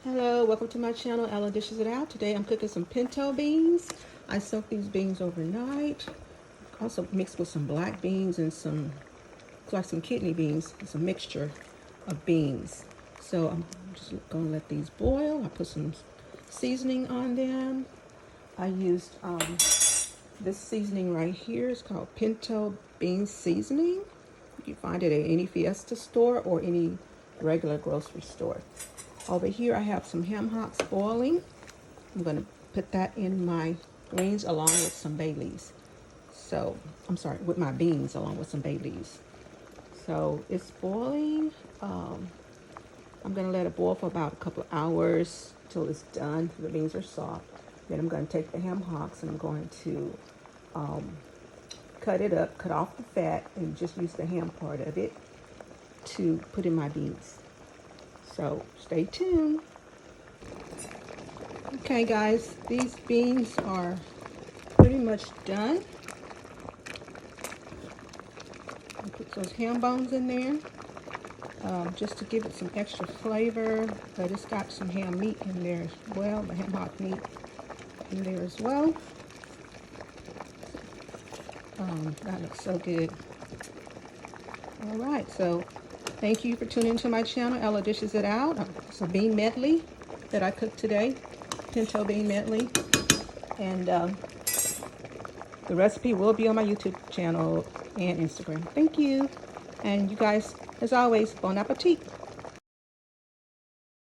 Hello, welcome to my channel, Ella Dishes It Out. Today I'm cooking some pinto beans. I soaked these beans overnight. Also mixed with some black beans and some, like some kidney beans. It's a mixture of beans. So I'm just gonna let these boil. I put some seasoning on them. I used this seasoning right here. It's called Pinto bean seasoning. You can find it at any Fiesta store or any regular grocery store. Over here I have some ham hocks boiling. I'm going to put that in my greens along with some bay leaves. So, I'm sorry, with my beans along with some bay leaves. So it's boiling. I'm going to let it boil for about a couple of hours till it's done. The beans are soft. Then I'm going to take the ham hocks and I'm going to cut it up, cut off the fat, and just use the ham part of it to put in my beans. So stay tuned. Okay guys, these beans are pretty much done. I put those ham bones in there just to give it some extra flavor, but it's got some ham meat in there as well, the ham hock meat in there as well. That looks so good. All right, so thank you for tuning into my channel, Ella Dishes It Out. It's a bean medley that I cooked today, pinto bean medley. And the recipe will be on my YouTube channel and Instagram. Thank you. And you guys, as always, bon appetit.